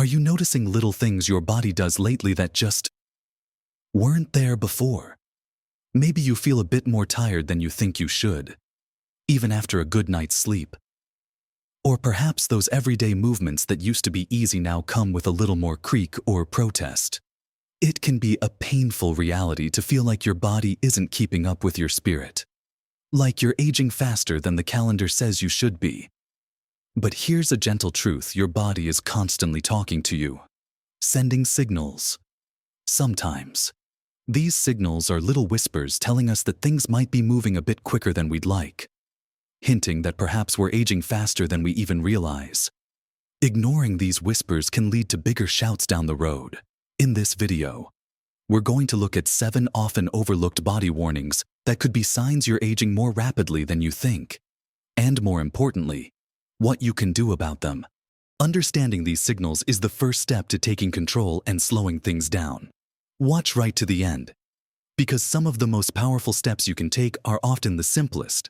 Are you noticing little things your body does lately that just weren't there before? Maybe you feel a bit more tired than you think you should, even after a good night's sleep. Or perhaps those everyday movements that used to be easy now come with a little more creak or protest. It can be a painful reality to feel like your body isn't keeping up with your spirit. Like you're aging faster than the calendar says you should be. But here's a gentle truth: your body is constantly talking to you, sending signals. Sometimes, these signals are little whispers telling us that things might be moving a bit quicker than we'd like, hinting that perhaps we're aging faster than we even realize. Ignoring these whispers can lead to bigger shouts down the road. In this video, we're going to look at 7 often overlooked body warnings that could be signs you're aging more rapidly than you think. And more importantly, what you can do about them. Understanding these signals is the first step to taking control and slowing things down. Watch right to the end, because some of the most powerful steps you can take are often the simplest.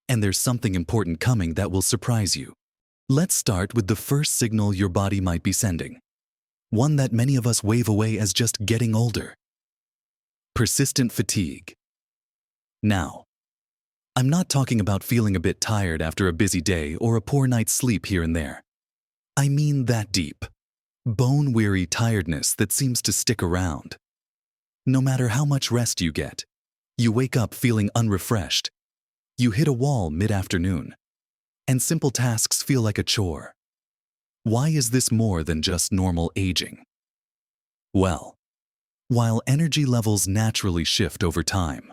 And there's something important coming that will surprise you. Let's start with the first signal your body might be sending. One that many of us wave away as just getting older. Persistent fatigue. Now, I'm not talking about feeling a bit tired after a busy day or a poor night's sleep here and there. I mean that deep, bone-weary tiredness that seems to stick around. No matter how much rest you get, you wake up feeling unrefreshed. You hit a wall mid-afternoon, and simple tasks feel like a chore. Why is this more than just normal aging? Well, while energy levels naturally shift over time,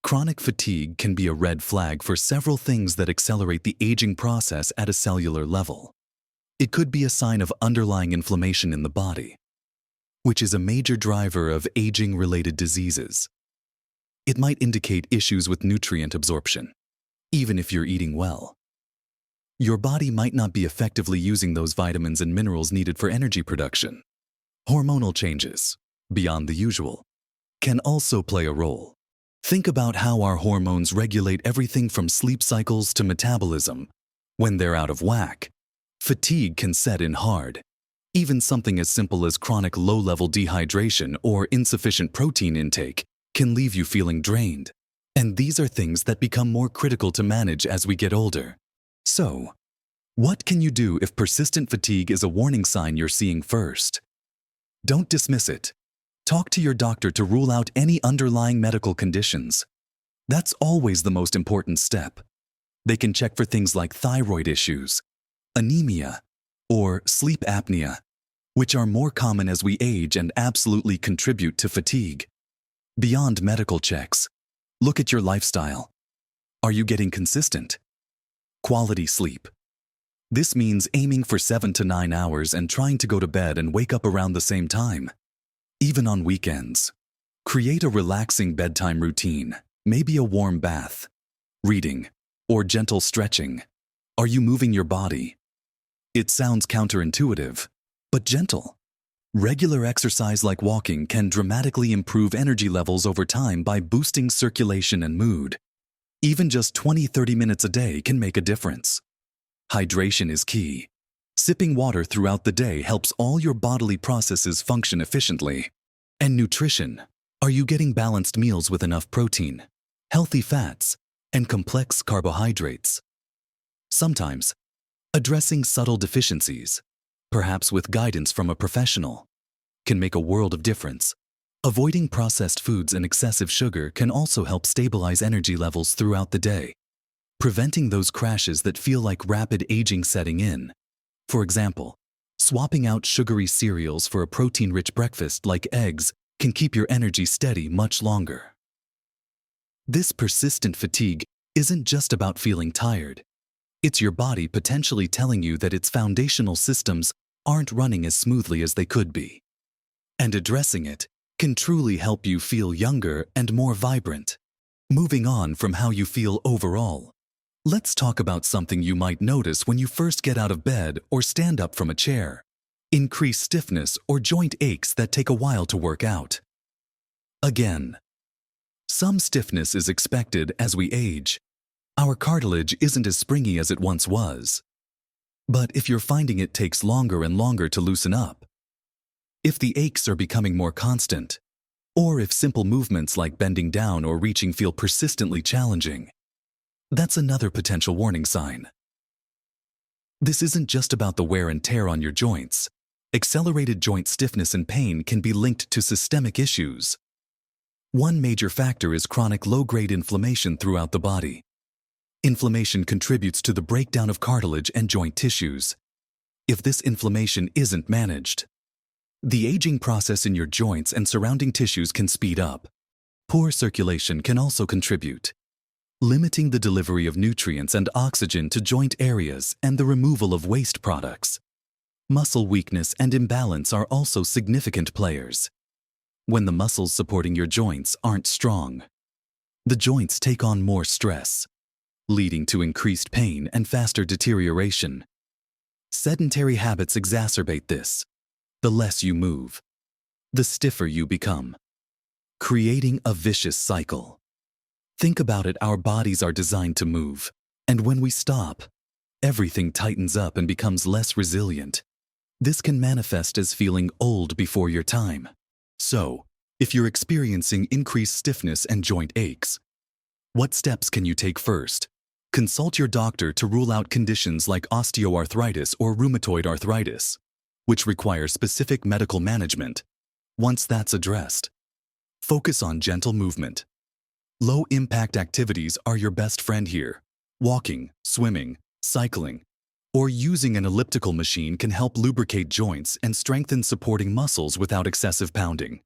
chronic fatigue can be a red flag for several things that accelerate the aging process at a cellular level. It could be a sign of underlying inflammation in the body, which is a major driver of aging-related diseases. It might indicate issues with nutrient absorption, even if you're eating well. Your body might not be effectively using those vitamins and minerals needed for energy production. Hormonal changes, beyond the usual, can also play a role. Think about how our hormones regulate everything from sleep cycles to metabolism. When they're out of whack, fatigue can set in hard. Even something as simple as chronic low-level dehydration or insufficient protein intake can leave you feeling drained. And these are things that become more critical to manage as we get older. So, what can you do if persistent fatigue is a warning sign you're seeing first? Don't dismiss it. Talk to your doctor to rule out any underlying medical conditions. That's always the most important step. They can check for things like thyroid issues, anemia, or sleep apnea, which are more common as we age and absolutely contribute to fatigue. Beyond medical checks, look at your lifestyle. Are you getting consistent? Quality sleep. This means aiming for 7 to 9 hours and trying to go to bed and wake up around the same time. Even on weekends, create a relaxing bedtime routine, maybe a warm bath, reading, or gentle stretching. Are you moving your body? It sounds counterintuitive, but gentle. Regular exercise like walking can dramatically improve energy levels over time by boosting circulation and mood. Even just 20-30 minutes a day can make a difference. Hydration is key. Sipping water throughout the day helps all your bodily processes function efficiently. And nutrition. Are you getting balanced meals with enough protein, healthy fats, and complex carbohydrates? Sometimes, addressing subtle deficiencies, perhaps with guidance from a professional, can make a world of difference. Avoiding processed foods and excessive sugar can also help stabilize energy levels throughout the day, preventing those crashes that feel like rapid aging setting in. For example, swapping out sugary cereals for a protein-rich breakfast like eggs can keep your energy steady much longer. This persistent fatigue isn't just about feeling tired. It's your body potentially telling you that its foundational systems aren't running as smoothly as they could be. And addressing it can truly help you feel younger and more vibrant. Moving on from how you feel overall, let's talk about something you might notice when you first get out of bed or stand up from a chair. Increased stiffness or joint aches that take a while to work out. Again, some stiffness is expected as we age. Our cartilage isn't as springy as it once was. But if you're finding it takes longer and longer to loosen up, if the aches are becoming more constant, or if simple movements like bending down or reaching feel persistently challenging, that's another potential warning sign. This isn't just about the wear and tear on your joints. Accelerated joint stiffness and pain can be linked to systemic issues. One major factor is chronic low-grade inflammation throughout the body. Inflammation contributes to the breakdown of cartilage and joint tissues. If this inflammation isn't managed, the aging process in your joints and surrounding tissues can speed up. Poor circulation can also contribute, limiting the delivery of nutrients and oxygen to joint areas and the removal of waste products. Muscle weakness and imbalance are also significant players. When the muscles supporting your joints aren't strong, the joints take on more stress, leading to increased pain and faster deterioration. Sedentary habits exacerbate this. The less you move, the stiffer you become, creating a vicious cycle. Think about it, our bodies are designed to move, and when we stop, everything tightens up and becomes less resilient. This can manifest as feeling old before your time. So, if you're experiencing increased stiffness and joint aches, what steps can you take first? Consult your doctor to rule out conditions like osteoarthritis or rheumatoid arthritis, which require specific medical management. Once that's addressed, focus on gentle movement. Low-impact activities are your best friend here. Walking, swimming, cycling, or using an elliptical machine can help lubricate joints and strengthen supporting muscles without excessive pounding.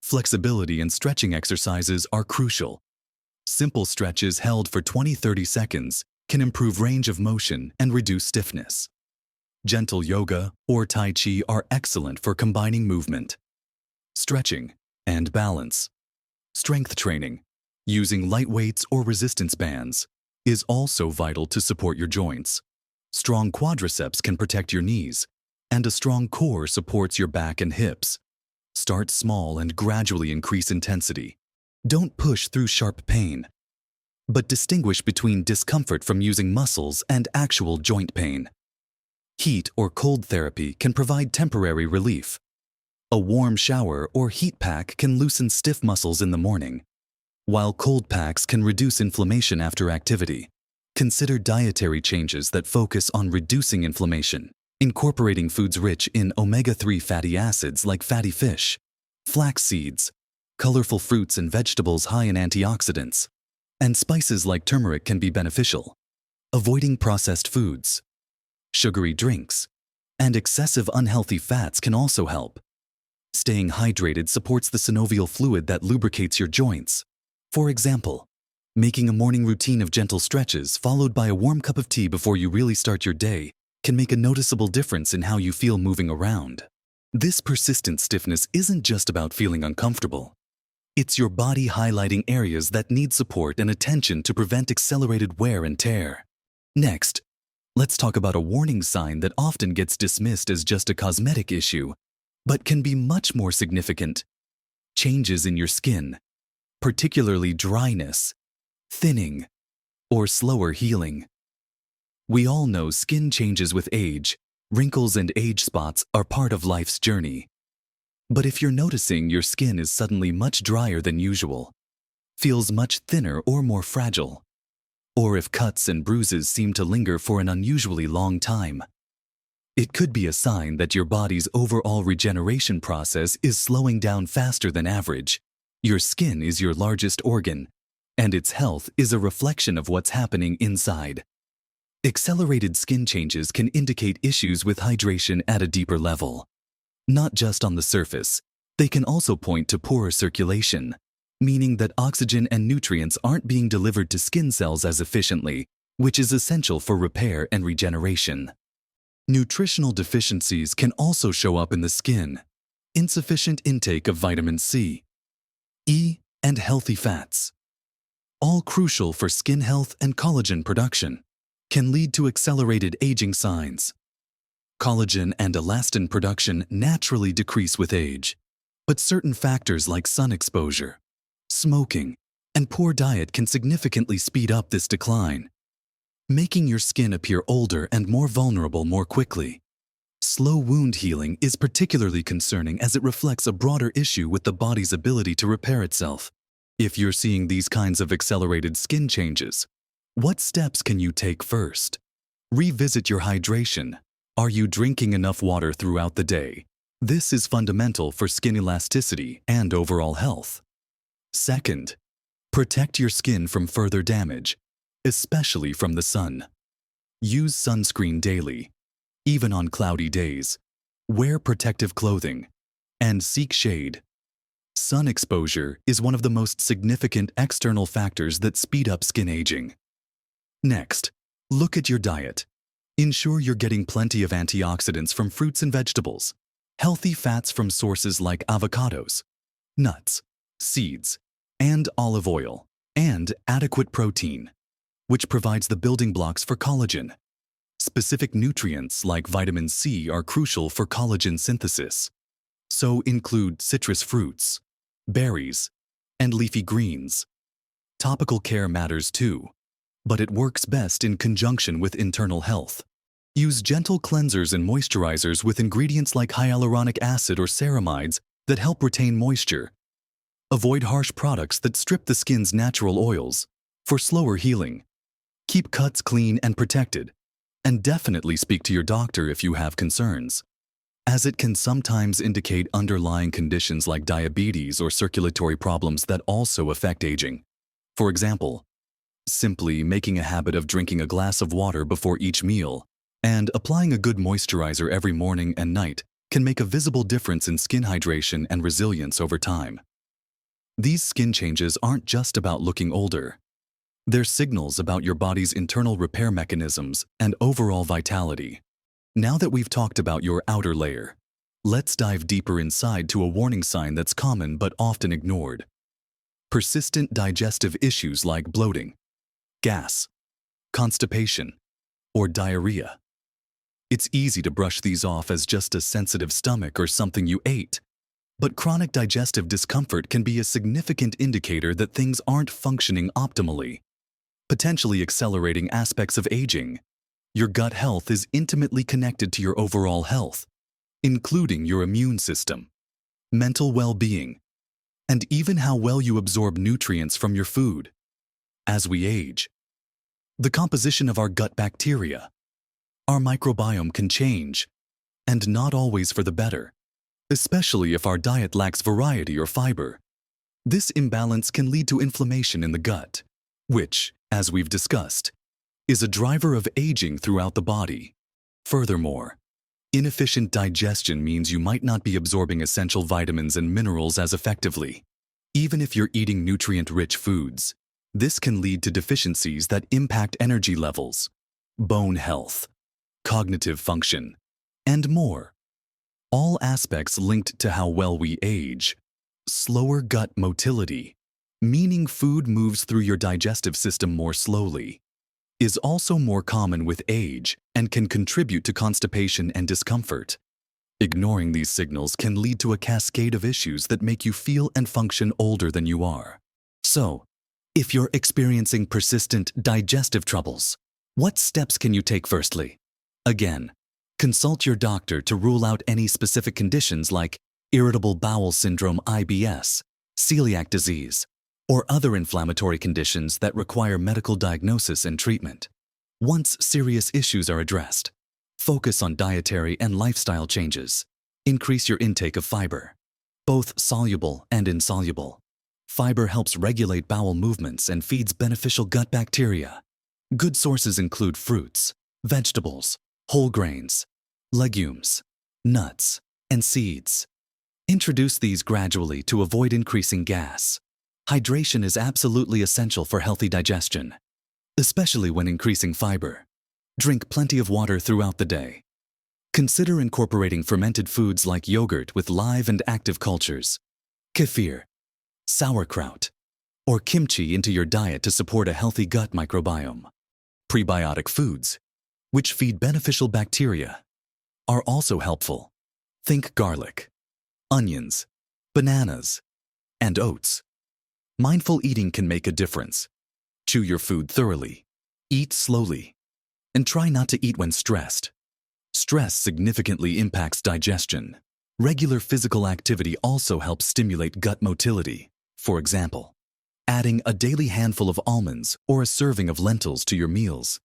Flexibility and stretching exercises are crucial. Simple stretches held for 20-30 seconds can improve range of motion and reduce stiffness. Gentle yoga or Tai Chi are excellent for combining movement, stretching, and balance. Strength training, using light weights or resistance bands, is also vital to support your joints. Strong quadriceps can protect your knees, and a strong core supports your back and hips. Start small and gradually increase intensity. Don't push through sharp pain, but distinguish between discomfort from using muscles and actual joint pain. Heat or cold therapy can provide temporary relief. A warm shower or heat pack can loosen stiff muscles in the morning, while cold packs can reduce inflammation after activity. Consider dietary changes that focus on reducing inflammation, incorporating foods rich in omega-3 fatty acids like fatty fish, flax seeds, colorful fruits and vegetables high in antioxidants, and spices like turmeric can be beneficial. Avoiding processed foods, sugary drinks, and excessive unhealthy fats can also help. Staying hydrated supports the synovial fluid that lubricates your joints. For example, making a morning routine of gentle stretches followed by a warm cup of tea before you really start your day can make a noticeable difference in how you feel moving around. This persistent stiffness isn't just about feeling uncomfortable. It's your body highlighting areas that need support and attention to prevent accelerated wear and tear. Next, let's talk about a warning sign that often gets dismissed as just a cosmetic issue, but can be much more significant. Changes in your skin, particularly dryness, thinning, or slower healing. We all know skin changes with age. Wrinkles and age spots are part of life's journey. But if you're noticing your skin is suddenly much drier than usual, feels much thinner or more fragile, or if cuts and bruises seem to linger for an unusually long time, it could be a sign that your body's overall regeneration process is slowing down faster than average. Your skin is your largest organ, and its health is a reflection of what's happening inside. Accelerated skin changes can indicate issues with hydration at a deeper level. Not just on the surface, they can also point to poorer circulation, meaning that oxygen and nutrients aren't being delivered to skin cells as efficiently, which is essential for repair and regeneration. Nutritional deficiencies can also show up in the skin. Insufficient intake of vitamin C, E, and healthy fats, all crucial for skin health and collagen production, can lead to accelerated aging signs. Collagen and elastin production naturally decrease with age, but certain factors like sun exposure, smoking, and poor diet can significantly speed up this decline. making your skin appear older and more vulnerable more quickly. Slow wound healing is particularly concerning as it reflects a broader issue with the body's ability to repair itself. If you're seeing these kinds of accelerated skin changes, what steps can you take first? Revisit your hydration. Are you drinking enough water throughout the day? This is fundamental for skin elasticity and overall health. Second, protect your skin from further damage, especially from the sun. Use sunscreen daily, even on cloudy days. Wear protective clothing and seek shade. Sun exposure is one of the most significant external factors that speed up skin aging. Next, look at your diet. Ensure you're getting plenty of antioxidants from fruits and vegetables, healthy fats from sources like avocados, nuts, seeds, and olive oil, and adequate protein, which provides the building blocks for collagen. Specific nutrients like vitamin C are crucial for collagen synthesis, so include citrus fruits, berries, and leafy greens. Topical care matters too, but it works best in conjunction with internal health. Use gentle cleansers and moisturizers with ingredients like hyaluronic acid or ceramides that help retain moisture. Avoid harsh products that strip the skin's natural oils for slower healing. Keep cuts clean and protected, and definitely speak to your doctor if you have concerns, as it can sometimes indicate underlying conditions like diabetes or circulatory problems that also affect aging. For example, simply making a habit of drinking a glass of water before each meal and applying a good moisturizer every morning and night can make a visible difference in skin hydration and resilience over time. These skin changes aren't just about looking older. They're signals about your body's internal repair mechanisms and overall vitality. Now that we've talked about your outer layer, let's dive deeper inside to a warning sign that's common but often ignored. Persistent digestive issues like bloating, gas, constipation, or diarrhea. It's easy to brush these off as just a sensitive stomach or something you ate, but chronic digestive discomfort can be a significant indicator that things aren't functioning optimally, potentially accelerating aspects of aging. Your gut health is intimately connected to your overall health, including your immune system, mental well-being, and even how well you absorb nutrients from your food. As we age, the composition of our gut bacteria, our microbiome can change, and not always for the better, especially if our diet lacks variety or fiber. This imbalance can lead to inflammation in the gut, which, as we've discussed, is a driver of aging throughout the body. Furthermore, inefficient digestion means you might not be absorbing essential vitamins and minerals as effectively. Even if you're eating nutrient-rich foods, this can lead to deficiencies that impact energy levels, bone health, cognitive function, and more. All aspects linked to how well we age. Slower gut motility, meaning food moves through your digestive system more slowly, is also more common with age and can contribute to constipation and discomfort. Ignoring these signals can lead to a cascade of issues that make you feel and function older than you are. So, if you're experiencing persistent digestive troubles, what steps can you take firstly? Again, consult your doctor to rule out any specific conditions like irritable bowel syndrome (IBS), celiac disease, or other inflammatory conditions that require medical diagnosis and treatment. Once serious issues are addressed, focus on dietary and lifestyle changes. Increase your intake of fiber, both soluble and insoluble. Fiber helps regulate bowel movements and feeds beneficial gut bacteria. Good sources include fruits, vegetables, whole grains, legumes, nuts, and seeds. Introduce these gradually to avoid increasing gas. Hydration is absolutely essential for healthy digestion, especially when increasing fiber. Drink plenty of water throughout the day. Consider incorporating fermented foods like yogurt with live and active cultures, kefir, sauerkraut, or kimchi into your diet to support a healthy gut microbiome. Prebiotic foods, which feed beneficial bacteria, are also helpful. Think garlic, onions, bananas, and oats. Mindful eating can make a difference. Chew your food thoroughly. Eat slowly. And try not to eat when stressed. Stress significantly impacts digestion. Regular physical activity also helps stimulate gut motility. For example, adding a daily handful of almonds or a serving of lentils to your meals,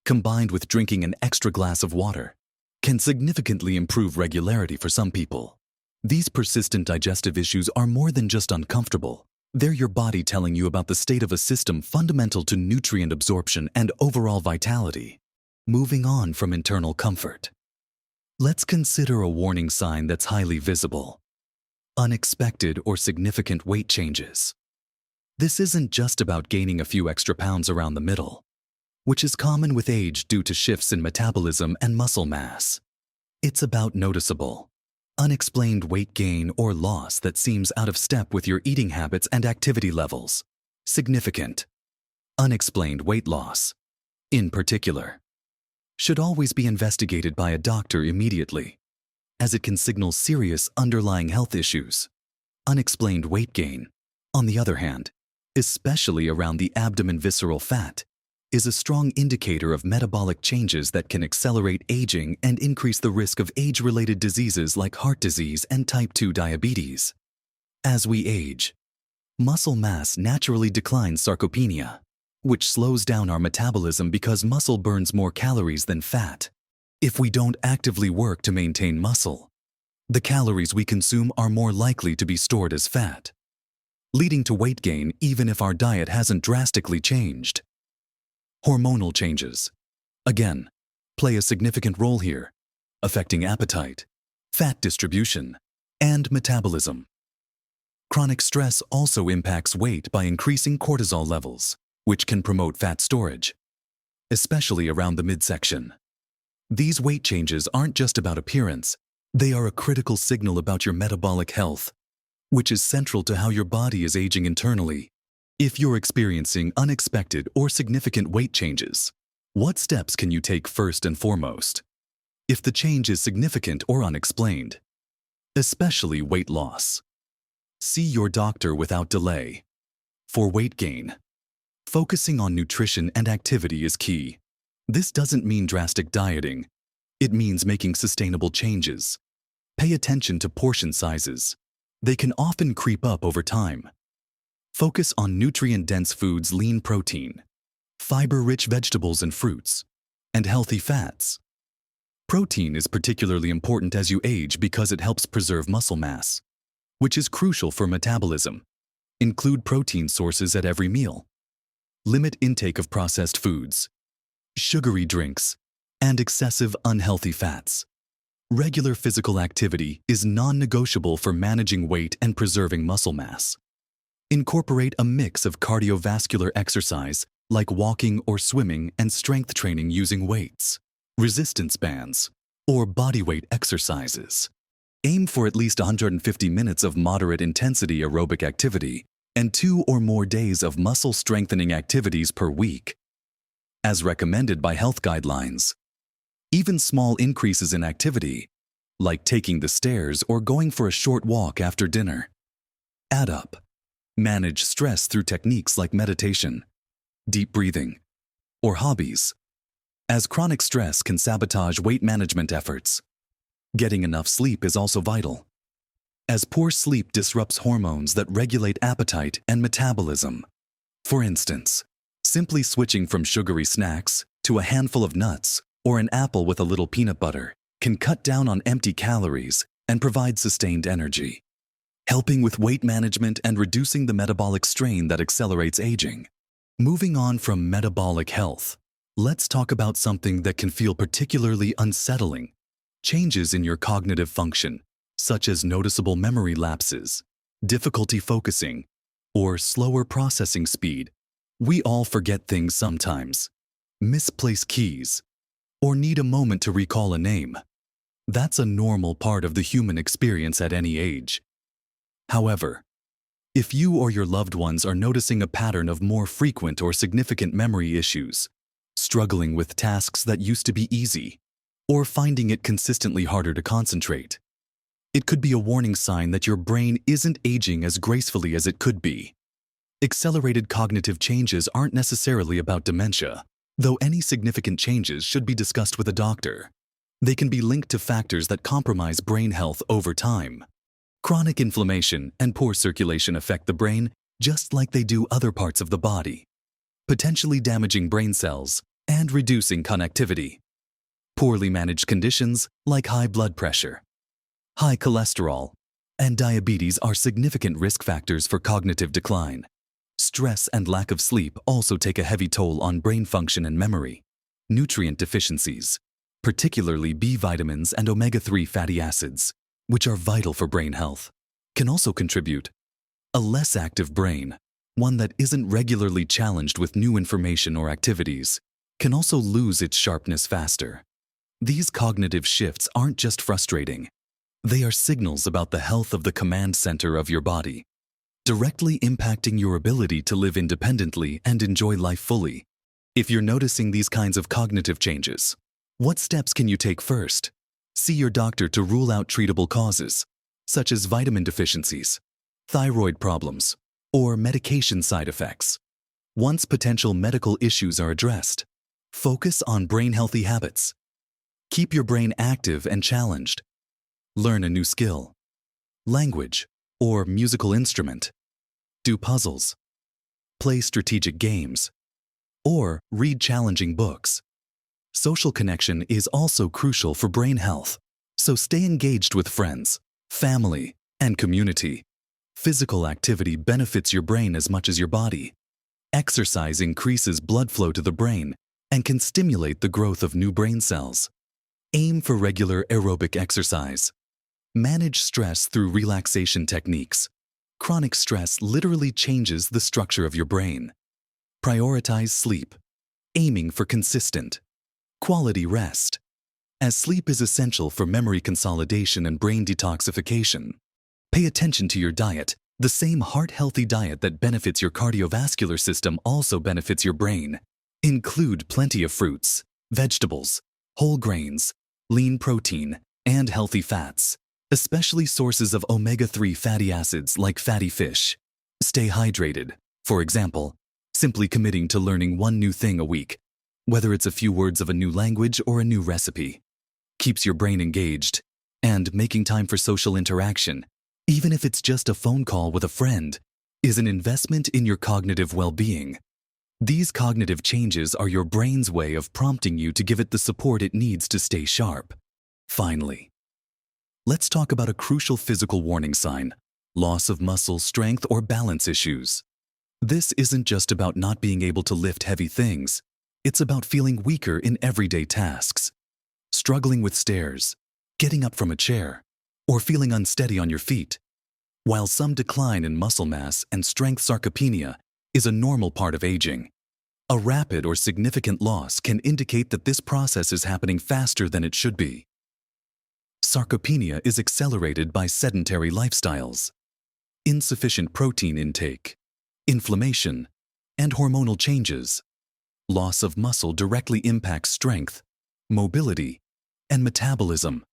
combined with drinking an extra glass of water, can significantly improve regularity for some people. These persistent digestive issues are more than just uncomfortable. They're your body telling you about the state of a system fundamental to nutrient absorption and overall vitality. Moving on from internal comfort, let's consider a warning sign that's highly visible. Unexpected or significant weight changes. This isn't just about gaining a few extra pounds around the middle, which is common with age due to shifts in metabolism and muscle mass. It's about noticeable, unexplained weight gain or loss that seems out of step with your eating habits and activity levels. Significant, unexplained weight loss, in particular, should always be investigated by a doctor immediately, as it can signal serious underlying health issues. Unexplained weight gain, on the other hand, especially around the abdomen visceral fat, is a strong indicator of metabolic changes that can accelerate aging and increase the risk of age-related diseases like heart disease and type 2 diabetes. As we age, muscle mass naturally declines sarcopenia, which slows down our metabolism because muscle burns more calories than fat. If we don't actively work to maintain muscle, the calories we consume are more likely to be stored as fat, leading to weight gain even if our diet hasn't drastically changed. Hormonal changes, again, play a significant role here, affecting appetite, fat distribution, and metabolism. Chronic stress also impacts weight by increasing cortisol levels, which can promote fat storage, especially around the midsection. These weight changes aren't just about appearance, they are a critical signal about your metabolic health, which is central to how your body is aging internally. If you're experiencing unexpected or significant weight changes, what steps can you take first and foremost? If the change is significant or unexplained, especially weight loss, see your doctor without delay. For weight gain, focusing on nutrition and activity is key. This doesn't mean drastic dieting. It means making sustainable changes. Pay attention to portion sizes. They can often creep up over time. Focus on nutrient-dense foods, lean protein, fiber-rich vegetables and fruits, and healthy fats. Protein is particularly important as you age because it helps preserve muscle mass, which is crucial for metabolism. Include protein sources at every meal. Limit intake of processed foods, sugary drinks, and excessive unhealthy fats. Regular physical activity is non-negotiable for managing weight and preserving muscle mass. Incorporate a mix of cardiovascular exercise like walking or swimming and strength training using weights, resistance bands, or bodyweight exercises. Aim for at least 150 minutes of moderate intensity aerobic activity and 2 or more days of muscle strengthening activities per week, as recommended by health guidelines. Even small increases in activity, like taking the stairs or going for a short walk after dinner, add up. Manage stress through techniques like meditation, deep breathing, or hobbies, as chronic stress can sabotage weight management efforts. Getting enough sleep is also vital, as poor sleep disrupts hormones that regulate appetite and metabolism. For instance, simply switching from sugary snacks to a handful of nuts or an apple with a little peanut butter can cut down on empty calories and provide sustained energy, helping with weight management and reducing the metabolic strain that accelerates aging. Moving on from metabolic health, let's talk about something that can feel particularly unsettling: changes in your cognitive function, such as noticeable memory lapses, difficulty focusing, or slower processing speed. We all forget things sometimes, misplace keys, or need a moment to recall a name. That's a normal part of the human experience at any age. However, if you or your loved ones are noticing a pattern of more frequent or significant memory issues, struggling with tasks that used to be easy, or finding it consistently harder to concentrate, it could be a warning sign that your brain isn't aging as gracefully as it could be. Accelerated cognitive changes aren't necessarily about dementia. Though any significant changes should be discussed with a doctor, they can be linked to factors that compromise brain health over time. Chronic inflammation and poor circulation affect the brain just like they do other parts of the body, potentially damaging brain cells and reducing connectivity. Poorly managed conditions like high blood pressure, high cholesterol, and diabetes are significant risk factors for cognitive decline. Stress and lack of sleep also take a heavy toll on brain function and memory. Nutrient deficiencies, particularly B vitamins and omega-3 fatty acids, which are vital for brain health, can also contribute. A less active brain, one that isn't regularly challenged with new information or activities, can also lose its sharpness faster. These cognitive shifts aren't just frustrating. They are signals about the health of the command center of your body, directly impacting your ability to live independently and enjoy life fully. If you're noticing these kinds of cognitive changes, what steps can you take first? See your doctor to rule out treatable causes, such as vitamin deficiencies, thyroid problems, or medication side effects. Once potential medical issues are addressed, focus on brain-healthy habits. Keep your brain active and challenged. Learn a new skill, language, or musical instrument. Do puzzles. Play strategic games. Or read challenging books. Social connection is also crucial for brain health, so stay engaged with friends, family, and community. Physical activity benefits your brain as much as your body. Exercise increases blood flow to the brain and can stimulate the growth of new brain cells. Aim for regular aerobic exercise. Manage stress through relaxation techniques. Chronic stress literally changes the structure of your brain. Prioritize sleep, aiming for consistent, quality rest, as sleep is essential for memory consolidation and brain detoxification. Pay attention to your diet. The same heart-healthy diet that benefits your cardiovascular system also benefits your brain. Include plenty of fruits, vegetables, whole grains, lean protein, and healthy fats, especially sources of omega-3 fatty acids like fatty fish. Stay hydrated. For example, simply committing to learning one new thing a week, whether it's a few words of a new language or a new recipe, keeps your brain engaged. And making time for social interaction, even if it's just a phone call with a friend, is an investment in your cognitive well-being. These cognitive changes are your brain's way of prompting you to give it the support it needs to stay sharp. Finally, let's talk about a crucial physical warning sign: loss of muscle strength or balance issues. This isn't just about not being able to lift heavy things. It's about feeling weaker in everyday tasks, struggling with stairs, getting up from a chair, or feeling unsteady on your feet. While some decline in muscle mass and strength, sarcopenia is a normal part of aging. A rapid or significant loss can indicate that this process is happening faster than it should be. Sarcopenia is accelerated by sedentary lifestyles, insufficient protein intake, inflammation, and hormonal changes. Loss of muscle directly impacts strength, mobility, and metabolism.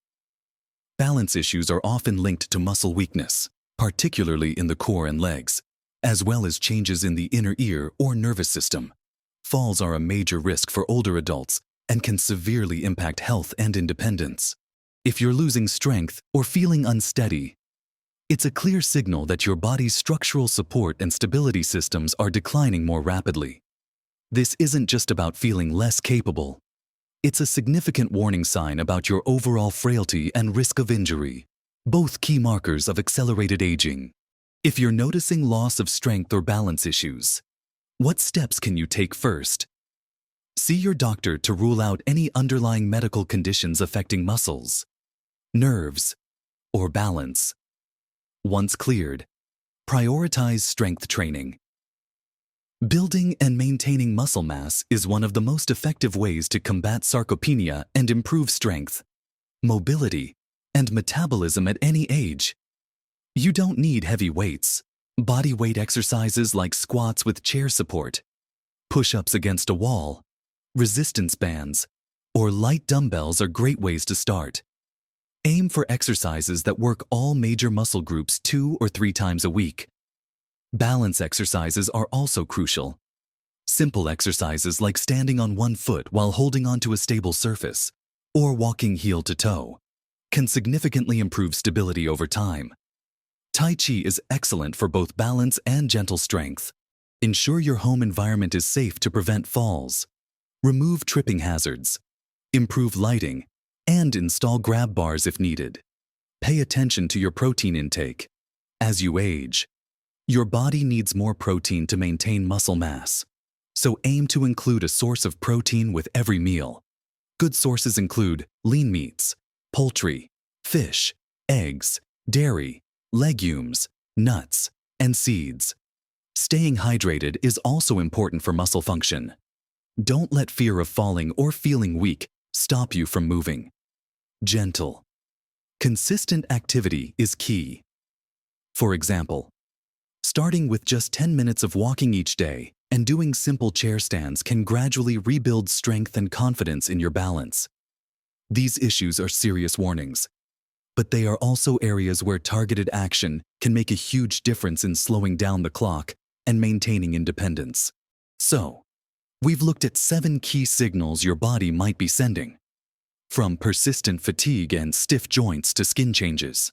Balance issues are often linked to muscle weakness, particularly in the core and legs, as well as changes in the inner ear or nervous system. Falls are a major risk for older adults and can severely impact health and independence. If you're losing strength or feeling unsteady, it's a clear signal that your body's structural support and stability systems are declining more rapidly. This isn't just about feeling less capable. It's a significant warning sign about your overall frailty and risk of injury, both key markers of accelerated aging. If you're noticing loss of strength or balance issues, what steps can you take first? See your doctor to rule out any underlying medical conditions affecting muscles, nerves, or balance. Once cleared, prioritize strength training. Building and maintaining muscle mass is one of the most effective ways to combat sarcopenia and improve strength, mobility, and metabolism at any age. You don't need heavy weights. Body weight exercises like squats with chair support, push-ups against a wall, resistance bands, or light dumbbells are great ways to start. Aim for exercises that work all major muscle groups 2 or 3 times a week. Balance exercises are also crucial. Simple exercises like standing on one foot while holding onto a stable surface, or walking heel to toe, can significantly improve stability over time. Tai Chi is excellent for both balance and gentle strength. Ensure your home environment is safe to prevent falls. Remove tripping hazards. Improve lighting, and install grab bars if needed. Pay attention to your protein intake. As you age, your body needs more protein to maintain muscle mass. So aim to include a source of protein with every meal. Good sources include lean meats, poultry, fish, eggs, dairy, legumes, nuts, and seeds. Staying hydrated is also important for muscle function. Don't let fear of falling or feeling weak stop you from moving. Gentle, consistent activity is key. For example, starting with just 10 minutes of walking each day and doing simple chair stands can gradually rebuild strength and confidence in your balance. These issues are serious warnings, but they are also areas where targeted action can make a huge difference in slowing down the clock and maintaining independence. So, we've looked at 7 key signals your body might be sending. From persistent fatigue and stiff joints to skin changes,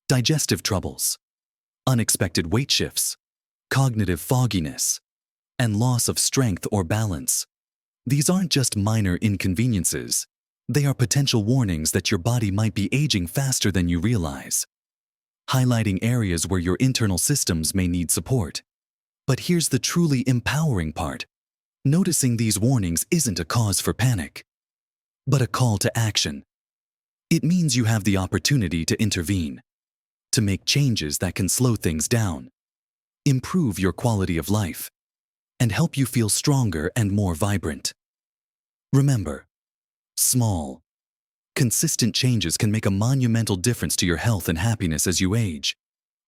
digestive troubles, unexpected weight shifts, cognitive fogginess, and loss of strength or balance. These aren't just minor inconveniences. They are potential warnings that your body might be aging faster than you realize, highlighting areas where your internal systems may need support. But here's the truly empowering part. Noticing these warnings isn't a cause for panic, but a call to action. It means you have the opportunity to intervene, to make changes that can slow things down, improve your quality of life, and help you feel stronger and more vibrant. Remember, small, consistent changes can make a monumental difference to your health and happiness as you age.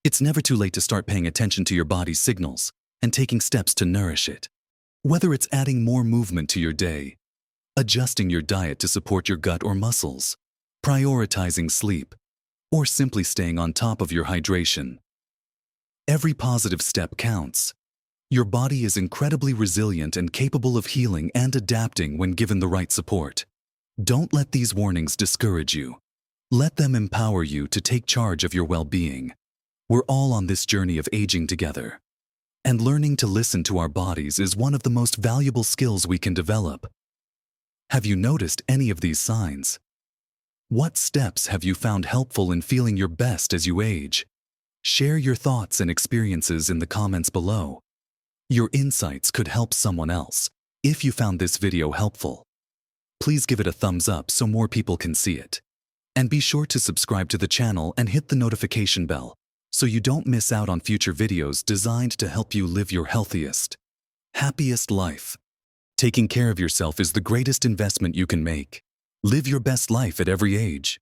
It's never too late to start paying attention to your body's signals and taking steps to nourish it. Whether it's adding more movement to your day, adjusting your diet to support your gut or muscles, prioritizing sleep, or simply staying on top of your hydration. Every positive step counts. Your body is incredibly resilient and capable of healing and adapting when given the right support. Don't let these warnings discourage you. Let them empower you to take charge of your well-being. We're all on this journey of aging together. And learning to listen to our bodies is one of the most valuable skills we can develop. Have you noticed any of these signs? What steps have you found helpful in feeling your best as you age? Share your thoughts and experiences in the comments below. Your insights could help someone else. If you found this video helpful, please give it a thumbs up so more people can see it. And be sure to subscribe to the channel and hit the notification bell so you don't miss out on future videos designed to help you live your healthiest, happiest life. Taking care of yourself is the greatest investment you can make. Live your best life at every age.